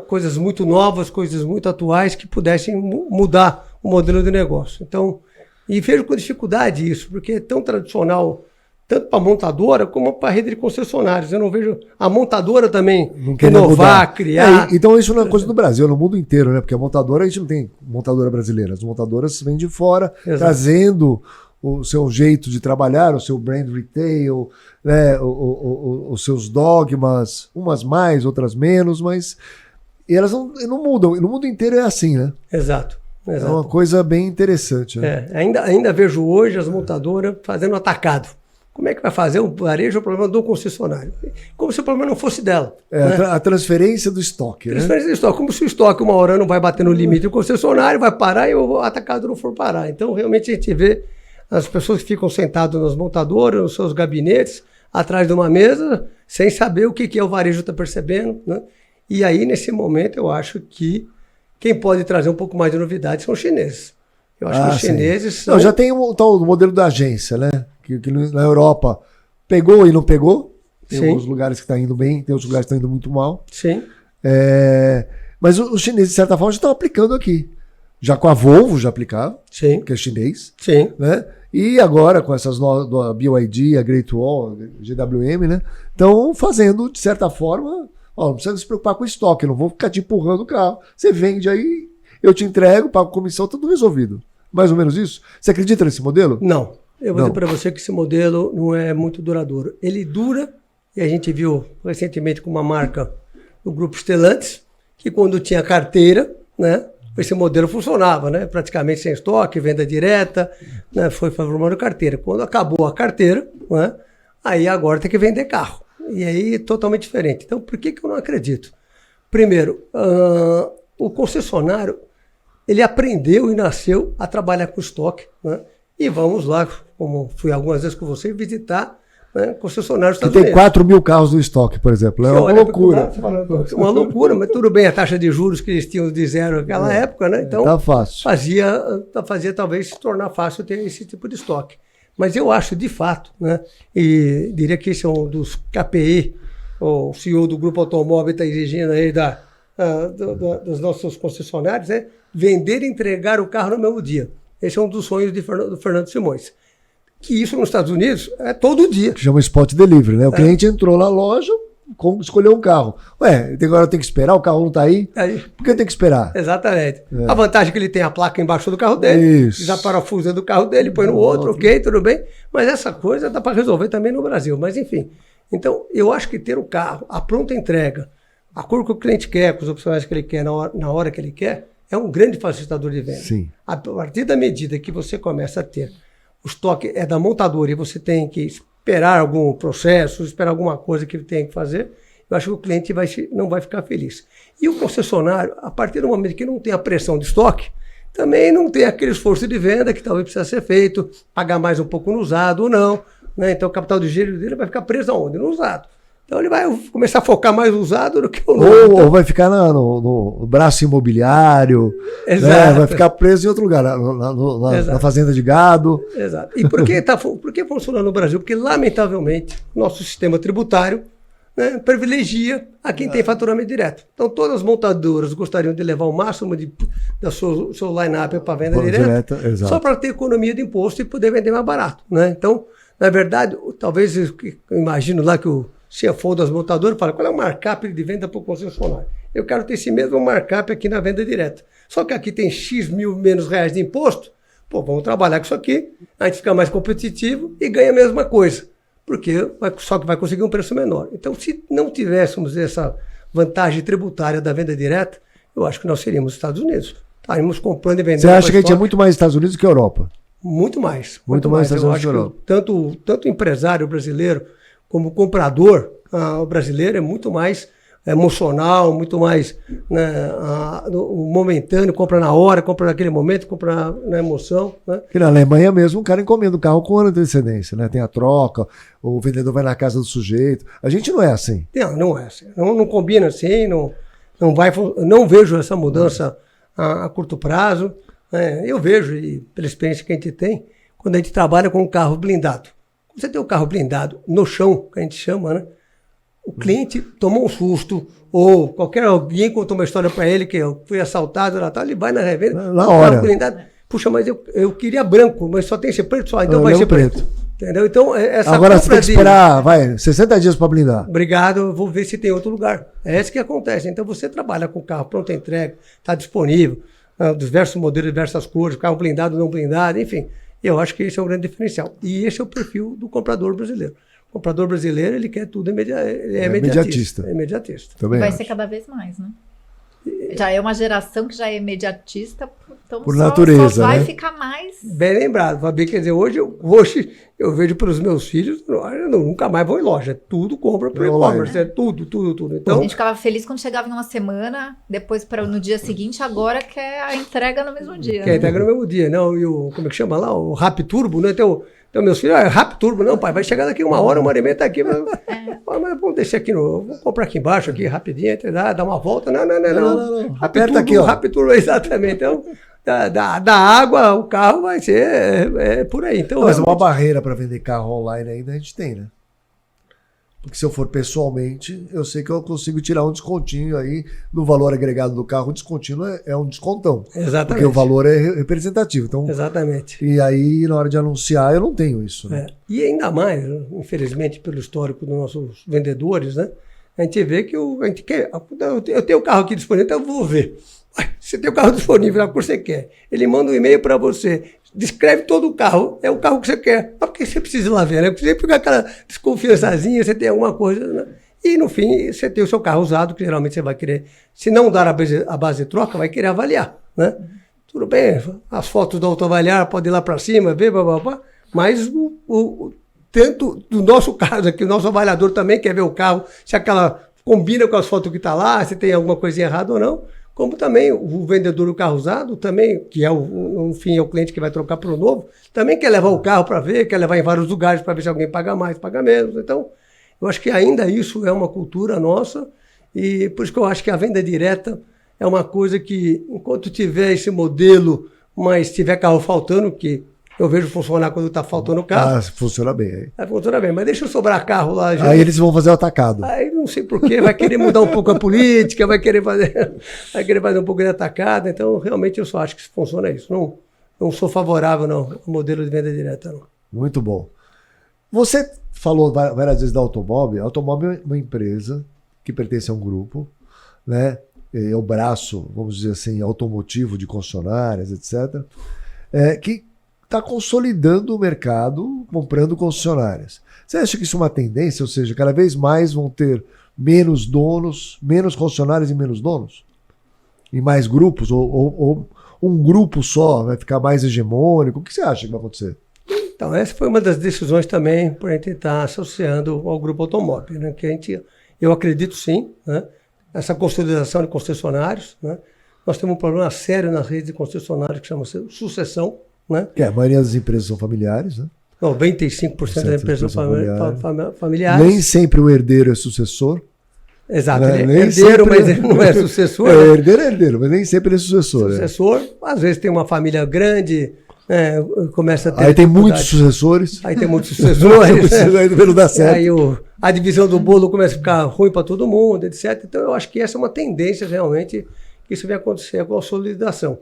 coisas muito novas, coisas muito atuais que pudessem mudar o modelo de negócio. Então, e vejo com dificuldade isso, porque é tão tradicional, tanto para a montadora como para a rede de concessionários. Eu não vejo a montadora também inovar, criar. Então isso não é coisa do Brasil, é no mundo inteiro, né? Porque a montadora, a gente não tem montadora brasileira. As montadoras vêm de fora, exato, trazendo o seu jeito de trabalhar, o seu brand retail, né, os seus dogmas, umas mais, outras menos, mas elas não mudam. No mundo inteiro é assim, né? Exato. É uma coisa bem interessante. Né? Ainda vejo hoje as montadoras fazendo atacado. Como é que vai fazer o varejo é o problema do concessionário? Como se o problema não fosse dela. Né? A transferência do estoque. Transferência do estoque. Como se o estoque uma hora não vai bater no limite do concessionário, vai parar e o atacado não for parar. Então, realmente, a gente vê as pessoas que ficam sentadas nas montadoras, nos seus gabinetes, atrás de uma mesa, sem saber o que o varejo está percebendo. Né? E aí, nesse momento, eu acho que quem pode trazer um pouco mais de novidade são os chineses. Eu acho que os chineses são... Não, já tem o tal modelo da agência, né? Que na Europa pegou e não pegou. Tem alguns lugares que estão indo bem, tem outros lugares que estão indo muito mal. Sim. Mas os chineses, de certa forma, já estão aplicando aqui. Já com a Volvo já aplicava, Sim. que é chinês. Sim. Né? E agora com essas novas, a BYD, a Great Wall, a GWM, né? Estão fazendo, de certa forma, não precisa se preocupar com estoque, não vou ficar te empurrando o carro. Você vende aí, eu te entrego, pago comissão, tudo resolvido. Mais ou menos isso? Você acredita nesse modelo? Não. Eu vou dizer para você que esse modelo não é muito duradouro. Ele dura, e a gente viu recentemente com uma marca do Grupo Stellantis, que quando tinha carteira, né, esse modelo funcionava, né, praticamente sem estoque, venda direta, né, foi formando carteira. Quando acabou a carteira, né, aí agora tem que vender carro. E aí totalmente diferente. Então, por que eu não acredito? Primeiro, o concessionário, ele aprendeu e nasceu a trabalhar com estoque, né? E vamos lá, como fui algumas vezes com você, visitar, né, concessionários dos Estados Unidos. Tem 4 mil carros no estoque, por exemplo. É uma loucura. Uma loucura, mas tudo bem, a taxa de juros que eles tinham de zero naquela época, né? Então, tá fácil. Fazia talvez se tornar fácil ter esse tipo de estoque. Mas eu acho, de fato, né, e diria que esse é um dos KPI, o CEO do Grupo Automóvel está exigindo aí dos nossos concessionários, é vender e entregar o carro no mesmo dia. Esse é um dos sonhos do Fernando Simões. Que isso nos Estados Unidos é todo dia. Que chama Spot Delivery, né? O cliente entrou na loja, escolheu um carro. Ué, agora tem que esperar, o carro não está aí. Por que tem que esperar? Exatamente. A vantagem é que ele tem a placa embaixo do carro dele, isso. já parafusa do carro dele, põe no outro, ok, tudo bem. Mas essa coisa dá para resolver também no Brasil. Mas enfim, então eu acho que ter o carro, a pronta entrega, a cor que o cliente quer, com os opcionais que ele quer, na hora que ele quer, é um grande facilitador de venda. Sim. A partir da medida que você começa a ter o estoque é da montadora e você tem que esperar algum processo, esperar alguma coisa que ele tem que fazer, eu acho que o cliente não vai ficar feliz. E o concessionário, a partir do momento que não tem a pressão de estoque, também não tem aquele esforço de venda que talvez precisa ser feito, pagar mais um pouco no usado ou não. Né? Então o capital de giro dele vai ficar preso aonde? No usado. Então ele vai começar a focar mais no usado do que o novo. Ou vai ficar no braço imobiliário, né? Vai ficar preso em outro lugar, na fazenda de gado. Exato. E por que funciona no Brasil? Porque, lamentavelmente, nosso sistema tributário, né, privilegia a quem tem faturamento direto. Então todas as montadoras gostariam de levar o máximo da seu line-up para venda direta só para ter economia de imposto e poder vender mais barato. Né? Então, na verdade, talvez eu imagino lá que o CFO das montadoras fala, qual é o markup de venda para o concessionário? Eu quero ter esse mesmo markup aqui na venda direta. Só que aqui tem X mil menos reais de imposto, vamos trabalhar com isso aqui, a gente fica mais competitivo e ganha a mesma coisa, porque só que vai conseguir um preço menor. Então, se não tivéssemos essa vantagem tributária da venda direta, eu acho que nós seríamos Estados Unidos. Estaríamos comprando e vendendo. Você acha que a gente é muito mais Estados Unidos que a Europa? Muito mais. Muito mais Estados Unidos que a Europa. Tanto o empresário brasileiro como comprador, o brasileiro é muito mais emocional, muito mais momentâneo, compra na hora, compra naquele momento, compra na emoção. Né? Porque na Alemanha mesmo, o cara encomenda o carro com ano de antecedência, né? Tem a troca, o vendedor vai na casa do sujeito. A gente não é assim. Não é assim. Não combina assim, não vejo essa mudança a curto prazo. Eu vejo, e pela experiência que a gente tem, quando a gente trabalha com um carro blindado. Você tem um carro blindado no chão, que a gente chama, né? O cliente tomou um susto, ou alguém contou uma história para ele que eu fui assaltado, ele vai na revenda, na hora. Blindado. Puxa, mas eu queria branco, mas só tem esse preto só, então vai ser preto. Entendeu? Então, agora você tem que esperar, 60 dias para blindar. Obrigado, vou ver se tem outro lugar. É isso que acontece. Então você trabalha com o carro pronto a entrega, está disponível, diversos modelos, diversas cores, carro blindado, não blindado, enfim. Eu acho que esse é um grande diferencial. E esse é o perfil do comprador brasileiro. O comprador brasileiro, ele quer tudo imediatista. É imediatista. Vai ser cada vez mais, né? Já é uma geração que já é imediatista Então Por natureza, só vai né? ficar mais. Bem lembrado, Fabi. Quer dizer, hoje eu vejo pelos meus filhos, eu nunca mais vou em loja. Tudo compra por e-commerce. É tudo. A Então, gente ficava feliz quando chegava em uma semana, depois no dia seguinte, agora quer a entrega no mesmo dia. que entrega no mesmo dia, não? E como é que chama lá? O Rap Turbo, né? Então meus filhos, Rap Turbo, não, pai, vai chegar daqui 1 hora e meia, tá aqui. Mas vamos deixar aqui, vou comprar aqui embaixo, aqui rapidinho, dar uma volta. Não. Rap Aperta Turbo, aqui, ó. Rap Turbo, exatamente. Então, da água, o carro vai ser por aí. Então, Mas uma barreira para vender carro online ainda a gente tem, né? Porque se eu for pessoalmente, eu sei que eu consigo tirar um descontinho aí no valor agregado do carro. O descontinho é um descontão. Exatamente. Porque o valor é representativo. Então, exatamente. e aí, na hora de anunciar, eu não tenho isso. Né? E ainda mais, infelizmente, pelo histórico dos nossos vendedores, né? A gente vê que a gente quer. Eu tenho o carro aqui disponível, então eu vou ver. Você tem o carro disponível, é o que você quer. Ele manda um e-mail para você, descreve todo o carro, é o carro que você quer. Mas por que você precisa ir lá ver, né? Porque você fica aquela desconfiançazinha, você tem alguma coisa, né? E no fim, você tem o seu carro usado, que geralmente você vai querer, se não dar a base de troca, vai querer avaliar, né? Tudo bem, as fotos do autoavaliar podem ir lá para cima, ver, mas tanto do nosso caso aqui, o nosso avaliador também quer ver o carro, se aquela combina com as fotos que está lá, se tem alguma coisinha errada ou não. Como também o vendedor do carro usado, também, que é no fim é o cliente que vai trocar para o novo, também quer levar o carro para ver, quer levar em vários lugares para ver se alguém paga mais, paga menos. Então, eu acho que ainda isso é uma cultura nossa, e por isso que eu acho que a venda direta é uma coisa que, enquanto tiver esse modelo, mas tiver carro faltando, que eu vejo funcionar quando está faltando carro. Funciona bem. Aí funciona bem, mas deixa eu sobrar carro lá. Aí eles vão fazer o atacado. Aí não sei porquê, vai querer mudar um pouco a política, vai querer fazer um pouco de atacada. Então, realmente, eu só acho que funciona isso. Não sou favorável, não, ao modelo de venda direta, não. Muito bom. Você falou várias vezes da Automóvel. A Automóvel é uma empresa que pertence a um grupo, né? É o braço, vamos dizer assim, automotivo de concessionárias, etc., que está consolidando o mercado, comprando concessionárias. Você acha que isso é uma tendência? Ou seja, cada vez mais vão ter menos donos, menos concessionárias e menos donos? E mais grupos? Ou um grupo só vai ficar mais hegemônico? O que você acha que vai acontecer? Então, essa foi uma das decisões também para a gente estar associando ao Grupo Automóvel, né? Que eu acredito sim, né? Essa consolidação de concessionários, né? Nós temos um problema sério na rede de concessionários que chama-se sucessão, né? Que a maioria das empresas são familiares, né? 95% das empresas são familiares. Nem sempre o herdeiro é sucessor. Exato, Né? ele é herdeiro, mas ele não é sucessor. Herdeiro, mas nem sempre ele é sucessor. Sucessor, às vezes tem uma família grande, começa a ter. Aí tem muitos sucessores. Aí tem muitos sucessores. Aí não dá certo. Aí a divisão do bolo começa a ficar ruim para todo mundo, etc. Então eu acho que essa é uma tendência realmente, que isso vai acontecer com a consolidação.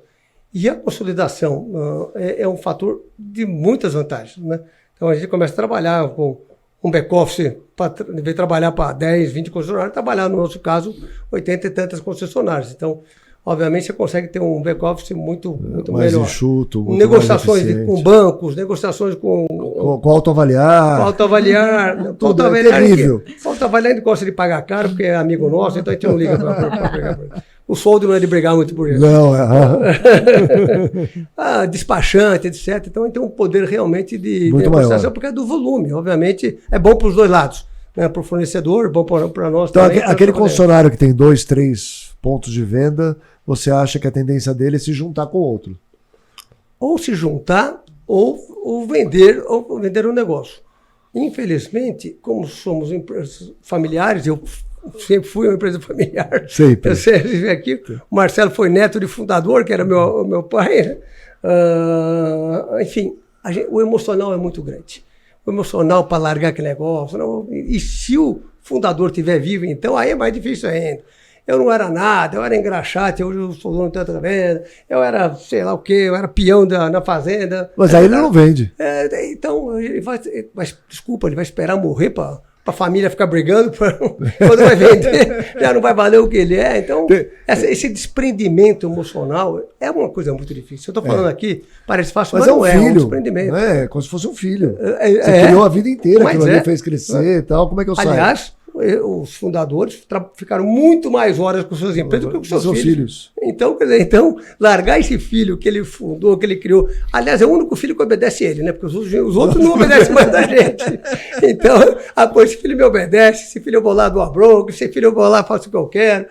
E a consolidação é um fator de muitas vantagens, né? Então a gente começa a trabalhar com um back-office, em vez de trabalhar para 10, 20 concessionários, trabalhar, no nosso caso, 80 e tantas concessionárias. Então, obviamente, você consegue ter um back-office muito mais melhor. Enxuto, muito negociações mais com bancos, negociações com autoavaliar. Tudo é terrível. Autoavaliar, a gente gosta de pagar caro, porque é amigo nosso, então a gente não liga para brigar por isso. O soldo não é de brigar muito por isso. Não, despachante, etc. Então, a gente tem um poder realmente de muito negociação, maior. porque é do volume. Obviamente, é bom para os dois lados. Né? Para o fornecedor, bom para nós então, também. aquele concessionário que tem 2, 3 pontos de venda, você acha que a tendência dele é se juntar com outro? Ou se juntar, ou vender um negócio. Infelizmente, como somos empresas familiares, eu sempre fui uma empresa familiar. Sempre. Eu sempre aqui. O Marcelo foi neto de fundador, que era meu pai. Enfim, o emocional é muito grande. O emocional para largar aquele negócio. E se o fundador estiver vivo, então aí é mais difícil ainda. Eu não era nada, eu era engraxate, hoje eu sou dono de tanta venda, eu era sei lá o quê, eu era peão na fazenda. Mas aí ele não vende. Então, ele vai esperar morrer para a família ficar brigando, quando vai vender, já não vai valer o que ele é. Então, esse desprendimento emocional é uma coisa muito difícil. Eu estou falando aqui, parece fácil, mas não é um desprendimento. É como se fosse um filho. Você criou a vida inteira, aquilo ali fez crescer e tal, como é que eu saio? Aliás, os fundadores ficaram muito mais horas com suas empresas do que com seus filhos. Então, quer dizer, largar esse filho que ele fundou, que ele criou. Aliás, é o único filho que obedece ele, né? Porque os outros não obedecem mais a gente. Então, esse filho me obedece, esse filho eu vou lá do Abroco, esse filho eu vou lá, faço o que eu quero,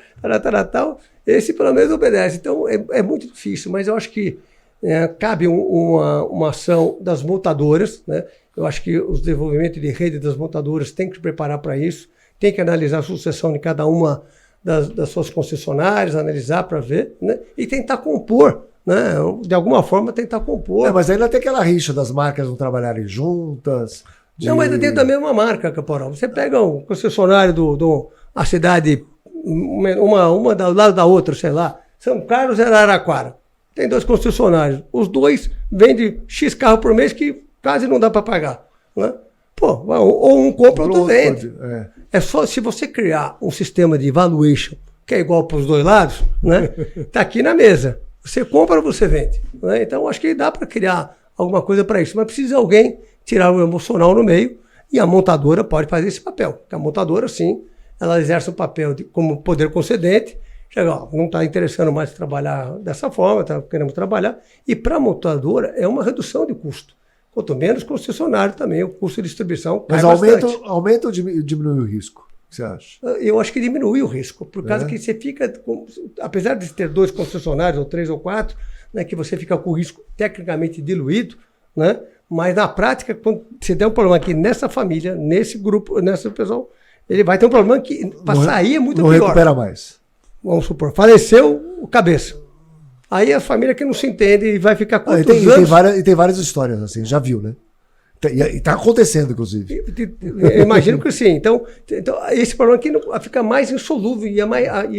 tal. Esse pelo menos obedece. Então, é muito difícil, mas eu acho que cabe uma ação das montadoras, né? Eu acho que o desenvolvimento de rede das montadoras tem que se preparar para isso, tem que analisar a sucessão de cada uma das suas concessionárias, analisar para ver, né? E tentar compor, né? De alguma forma tentar compor. Mas ainda tem aquela rixa das marcas não trabalharem juntas. Não, mas dentro da mesma marca, Caporal. Você pega um concessionário a cidade, uma do lado da outra, sei lá, São Carlos e Araraquara. Tem 2 concessionários. Os 2 vendem X carro por mês que quase não dá para pagar, né? Pô, ou um compra, outro vende. É só se você criar um sistema de valuation que é igual para os 2 lados, né? Tá aqui na mesa. Você compra ou você vende, né? Então, acho que dá para criar alguma coisa para isso. Mas precisa alguém tirar o emocional no meio e a montadora pode fazer esse papel. Porque a montadora, sim, ela exerce o papel como poder concedente. Chega, não está interessando mais trabalhar dessa forma, queremos trabalhar. E para a montadora é uma redução de custo. Quanto menos concessionário também, o custo de distribuição cai bastante. Mas aumenta ou diminui o risco? O que você acha? Eu acho que diminui o risco, por causa que você fica, apesar de ter 2 concessionários, ou 3 ou 4, né, que você fica com o risco tecnicamente diluído, né, mas na prática, quando você der um problema aqui nessa família, nesse grupo, nessa pessoa, ele vai ter um problema que para sair é muito pior. Não recupera mais. Vamos supor, faleceu o cabeça. Aí a família que não se entende e vai ficar quantos anos... Tem várias histórias assim, já viu, né? E está acontecendo, inclusive. Eu imagino que sim. Então, esse problema aqui fica mais insolúvel e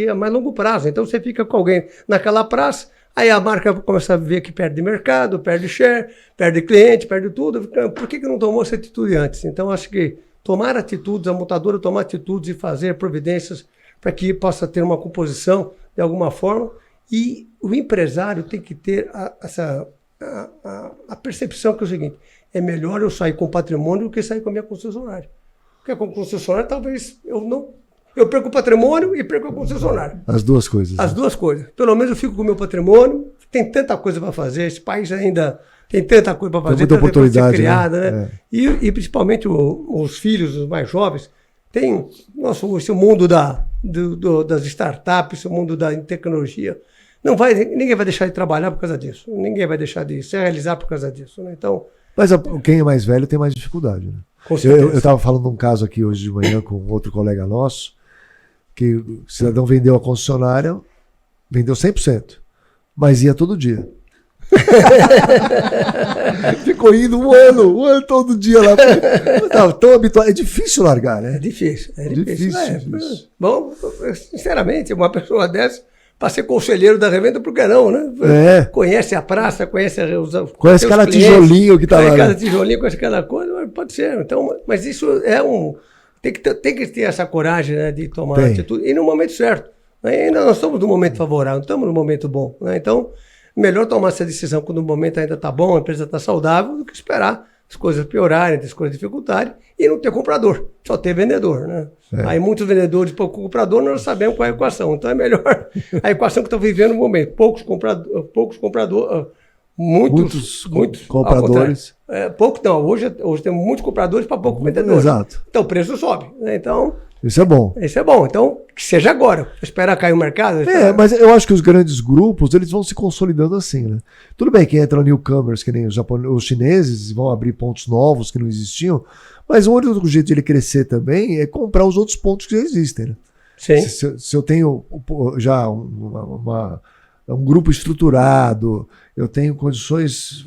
é mais longo prazo. Então, você fica com alguém naquela praça, aí a marca começa a ver que perde mercado, perde share, perde cliente, perde tudo. Por que não tomou essa atitude antes? Então, acho que tomar atitudes, a montadora tomar atitudes e fazer providências para que possa ter uma composição de alguma forma. E o empresário tem que ter a percepção que é o seguinte: é melhor eu sair com patrimônio do que sair com a minha concessionária. Porque com a concessionária talvez eu perco o patrimônio e perco a concessionária. As duas coisas. As duas coisas. Pelo menos eu fico com o meu patrimônio, tem tanta coisa para fazer, esse país ainda tem tanta coisa para fazer, muita oportunidade, ser criada, né? É. E principalmente os filhos, os mais jovens, tem esse mundo das startups, o mundo da tecnologia. Ninguém vai deixar de trabalhar por causa disso. Ninguém vai deixar de se realizar por causa disso, né? Então, mas quem é mais velho tem mais dificuldade, né? Com certeza. Eu estava falando de um caso aqui hoje de manhã com outro colega nosso, que o cidadão vendeu a concessionária, vendeu 100%, mas ia todo dia. Ficou indo um ano todo dia lá. Não, tão habituado. É difícil largar, né? É difícil. Difícil. Bom, sinceramente, uma pessoa dessa, para ser conselheiro da revenda, por que não, né? É. Conhece a praça, conhece cada tijolinho que está lá. Conhece cada tijolinho, conhece cada coisa, pode ser. Então, mas isso tem que ter essa coragem, né, de tomar atitude. E no momento certo. Né? Ainda nós estamos no momento favorável, não estamos no momento bom. Né? Então, melhor tomar essa decisão quando o momento ainda está bom, a empresa está saudável, do que esperar as coisas piorarem, as coisas dificultarem e não ter comprador, só ter vendedor, né? Aí muitos vendedores, pouco comprador, nós sabemos qual é a equação. Então é melhor a equação que estão vivendo no momento. Muitos compradores. Hoje temos muitos compradores para poucos vendedores. Exato. Então o preço sobe. Né? Então, isso é bom. Isso é bom. Então, que seja agora. Esperar cair o mercado. Mas eu acho que os grandes grupos, eles vão se consolidando assim, né? Tudo bem que entra newcomers, que nem os chineses, vão abrir pontos novos que não existiam, mas o único jeito de ele crescer também é comprar os outros pontos que já existem, né? Sim. Se eu tenho já um grupo estruturado, eu tenho condições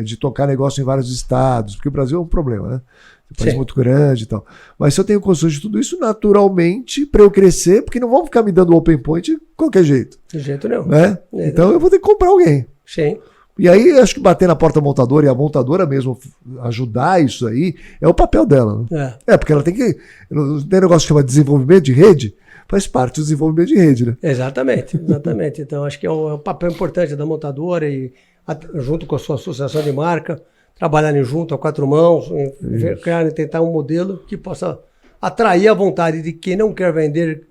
de tocar negócio em vários estados, porque o Brasil é um problema, né? Um país muito grande e tal. Mas se eu tenho condições de tudo isso, naturalmente, para eu crescer, porque não vão ficar me dando open point de qualquer jeito. De jeito nenhum. Né? Então eu vou ter que comprar alguém. Sim. E aí, acho que bater na porta montadora e a montadora mesmo ajudar isso aí, é o papel dela. Né? Porque ela tem que... Tem um negócio que chama desenvolvimento de rede, faz parte do desenvolvimento de rede, né? Exatamente. Então, acho que é um papel importante da montadora e junto com a sua associação de marca, trabalharem junto a 4 mãos, tentar um modelo que possa atrair a vontade de quem não quer vender,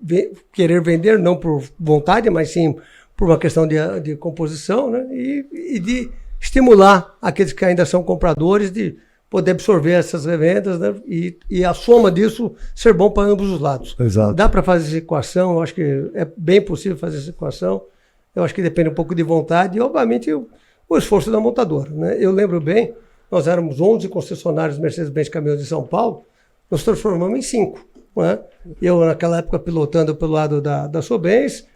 querer vender, não por vontade, mas sim por uma questão de composição, né? E de estimular aqueles que ainda são compradores de poder absorver essas revendas, né? E a soma disso ser bom para ambos os lados. Exato. Dá para fazer essa equação, eu acho que é bem possível fazer essa equação. Eu acho que depende um pouco de vontade e, obviamente, o esforço da montadora, né? Eu lembro bem, nós éramos 11 concessionários Mercedes-Benz Caminhões de São Paulo, nos transformamos em 5. Né? Eu, naquela época, pilotando pelo lado da Sobens,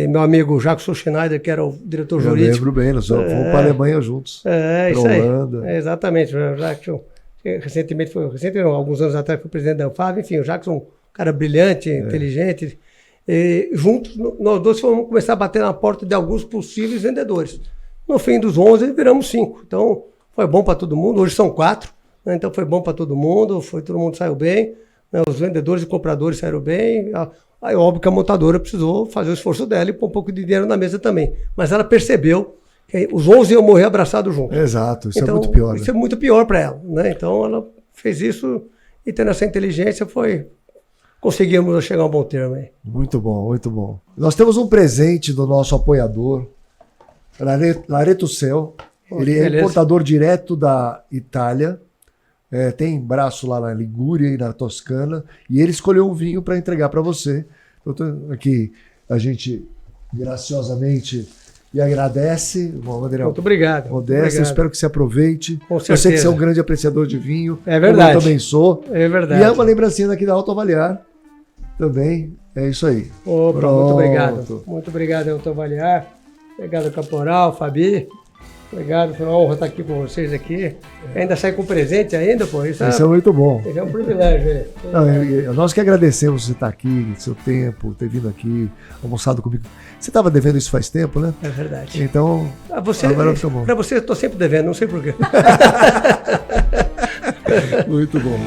meu amigo Jackson Schneider, que era o diretor jurídico. Eu lembro bem, nós fomos para a Alemanha juntos. Isso aí. Holanda. Exatamente. O Jackson, alguns anos atrás, foi presidente da Anfave. Enfim, o Jackson, um cara brilhante, inteligente. E, juntos, nós dois fomos começar a bater na porta de alguns possíveis vendedores. No fim dos 11, viramos 5. Então, foi bom para todo mundo. Hoje são 4. Né? Então, foi bom para todo mundo. Todo mundo saiu bem. Né? Os vendedores e compradores saíram bem. Aí, óbvio que a montadora precisou fazer o esforço dela e pôr um pouco de dinheiro na mesa também. Mas ela percebeu que os 11 iam morrer abraçados juntos. Exato, isso então, é muito pior. Isso é muito pior para ela. Né? Então, ela fez isso e tendo essa inteligência conseguimos chegar a um bom termo aí. Muito bom, muito bom. Nós temos um presente do nosso apoiador, Lareto Cel. Ele é importador direto da Itália. Tem braço lá na Ligúria e na Toscana, e ele escolheu um vinho para entregar para você. Então, aqui a gente graciosamente lhe agradece de uma maneira muito obrigado. modesta. Espero que você aproveite. Com certeza. Eu sei que você é um grande apreciador de vinho. É verdade. Eu também sou. É verdade. E é uma lembrancinha daqui da Autoavaliar também. É isso aí. Opa, muito obrigado. Muito obrigado, Autoavaliar. Obrigado, Caporal, Fabi. Obrigado, foi uma honra estar aqui com vocês aqui. Ainda sai com presente ainda, pô. Isso é muito bom. Isso é um privilégio. Nós que agradecemos você estar aqui, seu tempo, ter vindo aqui, almoçado comigo. Você estava devendo isso faz tempo, né? É verdade. Então, agora fica bom. Para você, eu estou sempre devendo, não sei porquê. Muito bom.